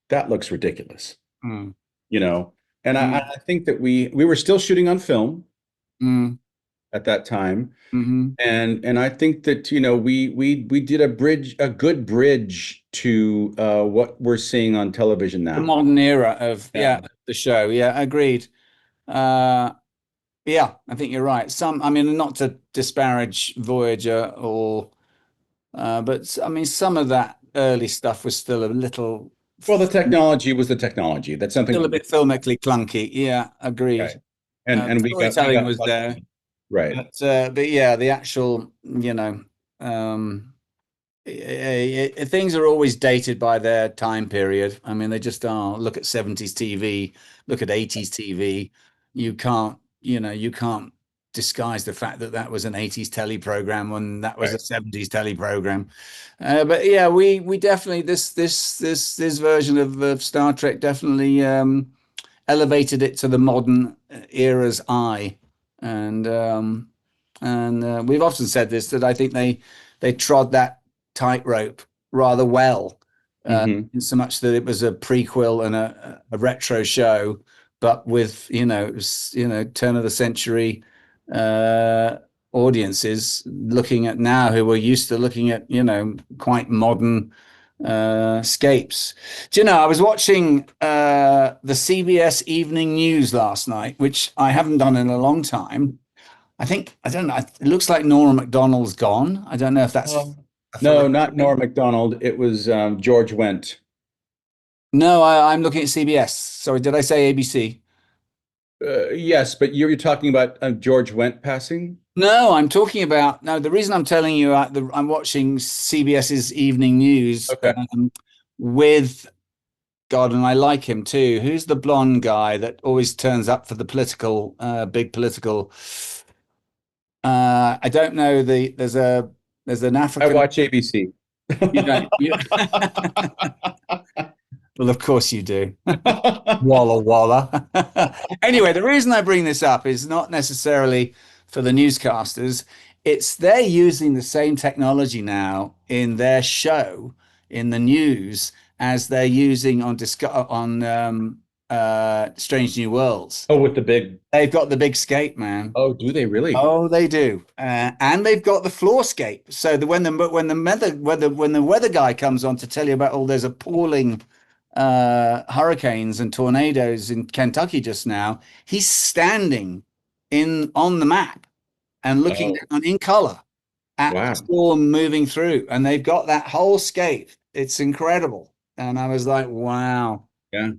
S2: that looks ridiculous,
S3: mm,
S2: you know. And
S3: mm,
S2: I think that we were still shooting on film
S3: mm,
S2: at that time.
S3: mhm.
S2: And I think that we did a good bridge to what we're seeing on television
S3: The
S2: now.
S3: modern era of
S2: Yeah.
S3: the show. Yeah, agreed. Uh, yeah, I think you're right. I mean, not to disparage Voyager but I mean, some of that early stuff was
S2: Well, the technology was the technology. That's something
S3: still a
S2: that
S3: bit filmically clunky. Yeah,
S2: okay.
S3: agreed.
S2: And we
S3: Storytelling
S2: got
S3: was there,
S2: right.
S3: but yeah, the actual, things are always dated by their time period. I mean, they just are. Look at 70s TV, look at 80s TV. You can't disguise the fact that that was an 80s telly program when that was a
S2: Right.
S3: 70s telly program. But yeah, we definitely this version of Star Trek definitely elevated it to the modern era's eye, and we've often said this that I think they trod that tightrope rather well,
S2: Hmm.
S3: in so much that it was a prequel and a retro show, but with it was, turn of the century uh, audiences looking at now who were used to looking at quite modern scapes. Do you know, I was watching the CBS Evening News last night, which I haven't done in a long time. I don't know. It looks like Norah MacDonald's gone. I don't know if that's
S2: No, not Norm Macdonald. It was George Wendt.
S3: No, I'm looking at CBS. Sorry, did I say ABC?
S2: Yes, but you're talking about George Wendt passing?
S3: No, I'm talking about no. The reason I'm telling you, I'm watching CBS's Evening News
S2: Okay.
S3: with God, and I like him too. Who's the blonde guy that always turns up for the big political? I don't know. There's an
S2: I
S3: African.
S2: watch ABC.
S3: You don't. Well, of course you do. Walla walla. Anyway, the reason I bring this up is not necessarily for the newscasters. It's they're using the same technology now in their show in the news as they're using on Strange New Worlds.
S2: Oh, with the big.
S3: They've got the big scape, man.
S2: Oh, do they really?
S3: Oh, they do, and they've got the floor scape. So that when the weather guy comes on to tell you about all those appalling hurricanes and tornadoes in Kentucky just now, he's standing in on the map and looking down in color at the storm moving through, and they've got that whole scape. It's incredible, and I was like, wow.
S2: Yeah,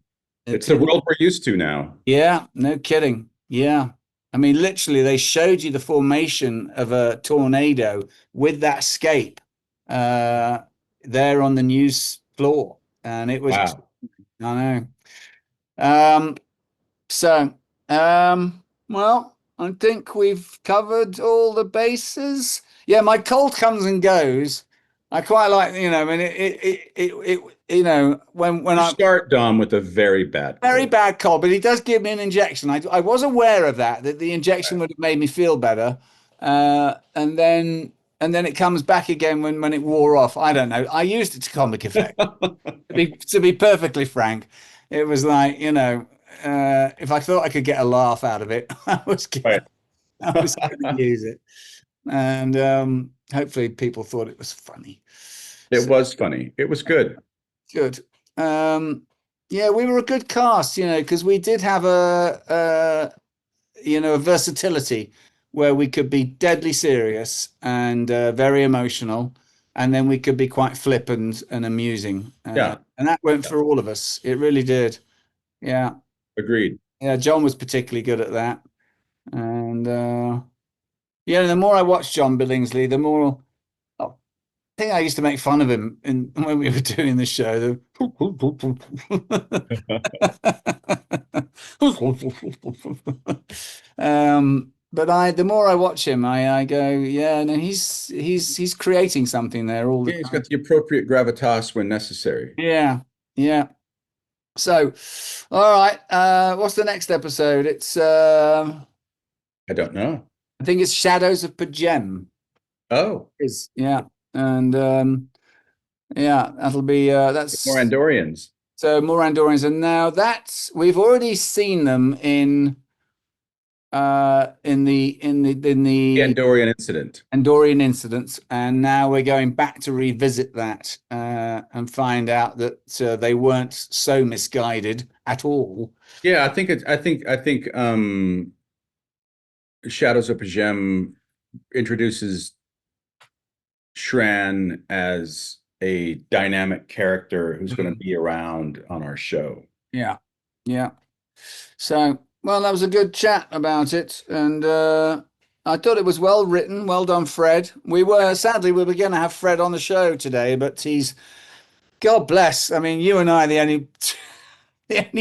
S2: it's the world we're used to now.
S3: Yeah, no kidding. Yeah. I mean, literally, they showed you the formation of a tornado with that scape there on the news floor. And it was, I know. Well, I think we've covered all the bases. Yeah, my cold comes and goes. I quite like, you know, I mean, you know, when I
S2: start Dom with a very bad
S3: cold, but he does give me an injection. I was aware of that the injection would have made me feel better, and then it comes back again when it wore off. I don't know. I used it to comic effect. to be perfectly frank, it was like, you know, if I thought I could get a laugh out of it, I was going to use it, and hopefully people thought it was funny.
S2: It was funny. It was good.
S3: Good. Yeah, we were a good cast, you know, because we did have a versatility where we could be deadly serious and very emotional, and then we could be quite flippant and amusing. And that went for all of us. It really did. Yeah.
S2: Agreed.
S3: Yeah, John was particularly good at that. And yeah, the more I watched John Billingsley, the more I think I used to make fun of him when we were doing the show. But the more I watch him, I go, yeah, no, he's creating something there all the time.
S2: He's got the appropriate gravitas when necessary.
S3: Yeah, yeah. So, all right, what's the next episode? It's
S2: I don't know.
S3: I think it's Shadows of Pajem.
S2: Oh,
S3: yeah, and yeah, that'll be that's
S2: more Andorians.
S3: So more Andorians, and now we've already seen them in the
S2: Andorian incident.
S3: Andorian incidents, and now we're going back to revisit that and find out that they weren't so misguided at all.
S2: Yeah, I think Shadows of Pajem introduces Shran as a dynamic character who's going to be around on our show.
S3: Yeah, yeah. So, well, that was a good chat about it, and I thought it was well written. Well done, Fred. Sadly, we were going to have Fred on the show today, but he's, God bless. I mean, you and I are the only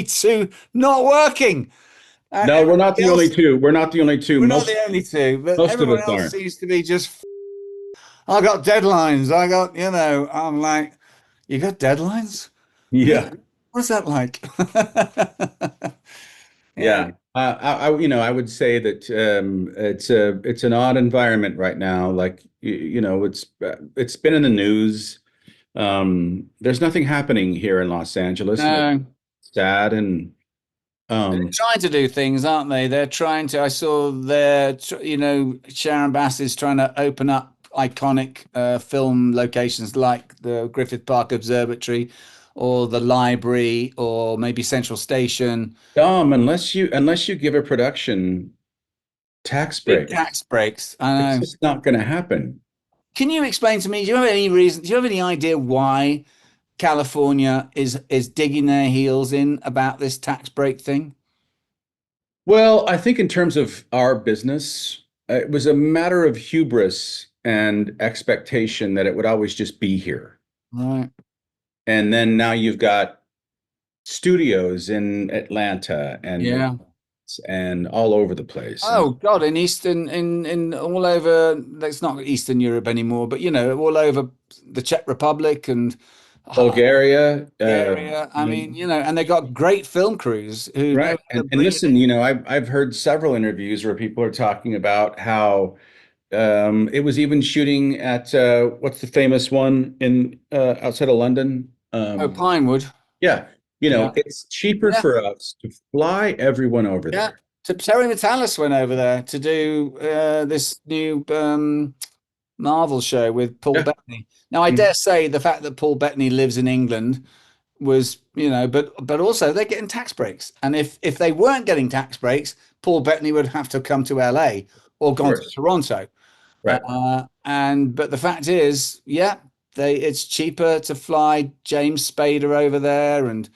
S3: two not working.
S2: No, we're not the only two. We're not the only two.
S3: We're not the only two, but everyone else seems to be just. I got deadlines. I'm like, you got deadlines?
S2: Yeah.
S3: What's that like?
S2: Yeah. I would say that it's an odd environment right now. Like, it's been in the news. There's nothing happening here in Los Angeles.
S3: No.
S2: It's sad, and
S3: they're trying to do things, aren't they? They're trying to. I saw Sharon Bass is trying to open up iconic film locations like the Griffith Park Observatory or the library or maybe Central Station.
S2: Unless you give a production tax break.
S3: Tax breaks. I know.
S2: It's just not going to happen.
S3: Can you explain to me, do you have any idea why California is digging their heels in about this tax break thing?
S2: Well, I think in terms of our business, it was a matter of hubris and expectation that it would always just be here.
S3: Right.
S2: And then now you've got studios in Atlanta and all over the place.
S3: Oh God, in all over, that's not Eastern Europe anymore, but all over the Czech Republic and
S2: Bulgaria,
S3: area. I mean, and they got great film crews who know
S2: right.
S3: how to
S2: And
S3: bring it
S2: listen,
S3: in.
S2: I've heard several interviews where people are talking about how it was even shooting at what's the famous one in outside of London?
S3: Oh, Pinewood.
S2: Yeah,
S3: Yeah.
S2: it's cheaper
S3: Yeah.
S2: for us to fly everyone over
S3: Yeah.
S2: there.
S3: So Terry Natalis went over there to do this new Marvel show with Paul
S2: Yeah.
S3: Bettany. Now, I dare say the fact that Paul Bettany lives in England was, but also they're getting tax breaks. And if they weren't getting tax breaks, Paul Bettany would have to come to LA or
S2: Of
S3: gone to
S2: course.
S3: Toronto.
S2: Right.
S3: But the fact is, yeah, it's cheaper to fly James Spader over there and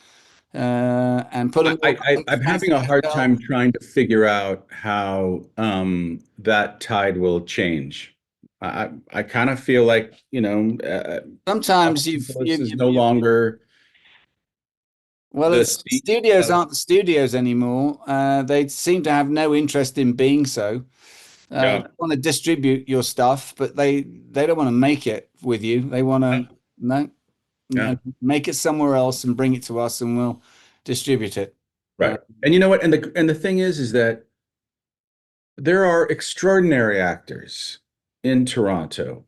S3: put a more
S2: I'm
S3: fancy
S2: having a hard
S3: hotel.
S2: time trying to figure out how that tide will change. I kind of feel like, Los
S3: Sometimes
S2: Angeles is no longer
S3: well,
S2: the
S3: it's
S2: seat
S3: studios
S2: of,
S3: aren't the studios anymore. They seem to have no interest in being so. They
S2: yeah,
S3: want to distribute your stuff, but they don't want to make it with you. They want to no,
S2: yeah,
S3: make it somewhere else and bring it to us, and we'll distribute it.
S2: right. And you know what? And the thing is that there are extraordinary actors in Toronto,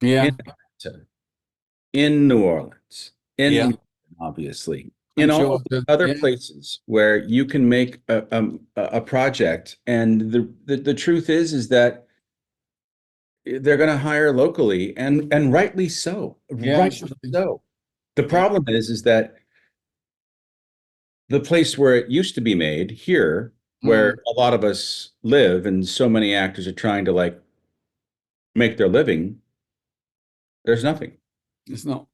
S3: Yeah,
S2: in Atlanta, in New Orleans,
S3: yeah,
S2: in obviously
S3: I'm
S2: in all
S3: sure.
S2: of the other
S3: Yeah,
S2: places where you can make a project. And the truth is that they're going to hire locally, and rightly so,
S3: yeah,
S2: rightly so. The problem is that the place where it used to be made here, where
S3: mm,
S2: a lot of us live, and so many actors are trying to like make their living, there's nothing.
S3: it's not.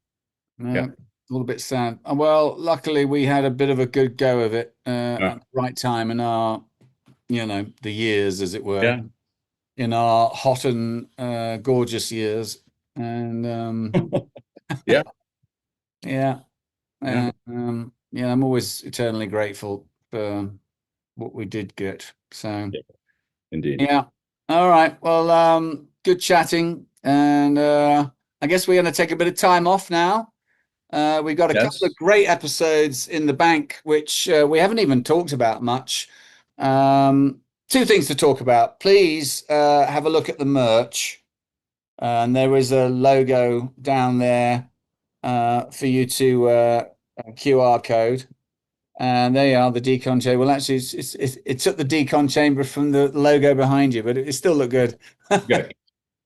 S2: Yeah.
S3: Yeah, a little bit sad. Well, luckily we had a bit of a good go of it
S2: Yeah.
S3: at the right time in our, the years, as it were,
S2: Yeah.
S3: in our hot and gorgeous years. And
S2: Yeah.
S3: yeah,
S2: Yeah.
S3: yeah, I'm always eternally grateful for what we did get. So
S2: Yeah. Indeed.
S3: yeah. All right. Well, good chatting. And I guess we're going to take a bit of time off now. We've got a couple of
S2: Yes.
S3: great episodes in the bank, which we haven't even talked about much. Two things to talk about. Please have a look at the merch. And there is a logo down there for you to QR code. And there you are, the decon chamber. Well, actually, it took the decon chamber from the logo behind you, but it still looked good.
S2: Good.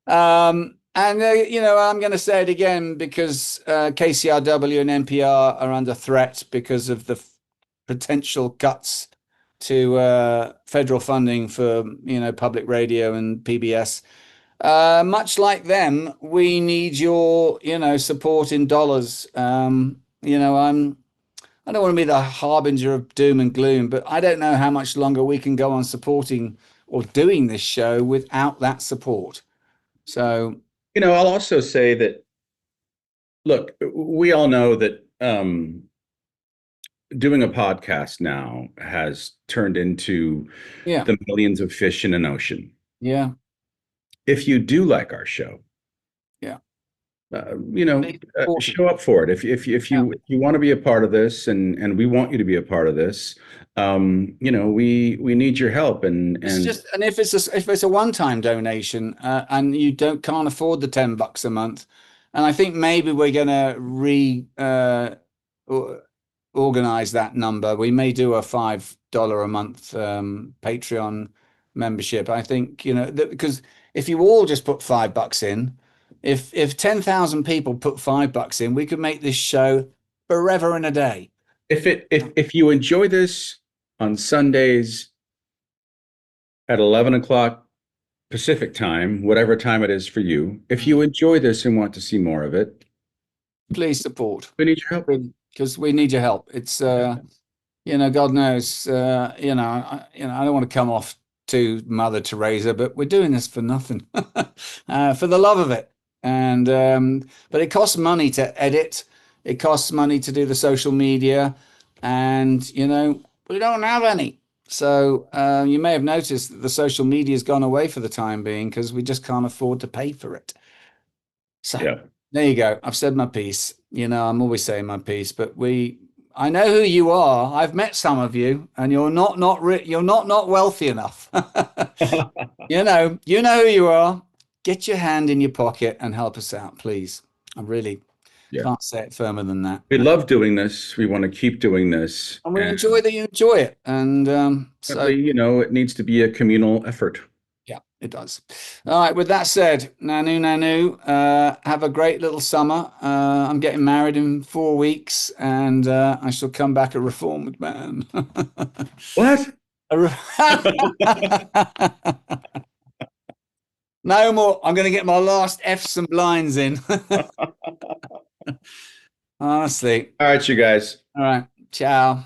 S3: And I'm going to say it again because KCRW and NPR are under threat because of the potential cuts to federal funding for public radio and PBS. Much like them, we need your support in dollars. I don't want to be the harbinger of doom and gloom, but I don't know how much longer we can go on supporting or doing this show without that support. So
S2: I'll also say that, look, we all know that doing a podcast now has turned into
S3: yeah,
S2: the millions of fish in an ocean.
S3: yeah,
S2: If you do like our show,
S3: yeah.
S2: show up for it.
S3: Yeah.
S2: If you want to be a part of this, and we want you to be a part of this, we need your help.
S3: And if it's a one-time donation and you can't afford the $10 a month, and I think maybe we're going to organize that number. We may do a $5 a month Patreon membership. I think because if you all just put $5 in, if 10,000 people put $5 in, we could make this show forever and a day.
S2: If you enjoy this on Sundays at 11 o'clock Pacific time, whatever time it is for you, if you enjoy this and want to see more of it,
S3: please support.
S2: we need your help.
S3: Because we need your help. It's God knows, I don't want to come off to Mother Teresa, but we're doing this for nothing, for the love of it. And but it costs money to edit. It costs money to do the social media, and we don't have any. So you may have noticed that the social media has gone away for the time being because we just can't afford to pay for it. So
S2: Yeah.
S3: There you go. I've said my piece. You know, I'm always saying my piece, but I know who you are. I've met some of you, and you're not wealthy enough. You know who you are. Get your hand in your pocket and help us out, please. I really can't say it firmer than that.
S2: We love doing this. We want to keep doing this.
S3: And we enjoy that you enjoy it. And so,
S2: you know, it needs to be a communal effort.
S3: yeah, it does. All right. With that said, Nanu Nanu, have a great little summer. I'm getting married in 4 weeks, and I shall come back a reformed man.
S2: What?
S3: No more. I'm going to get my last F's and blinds in. Honestly.
S2: All right, you guys.
S3: All right. Ciao.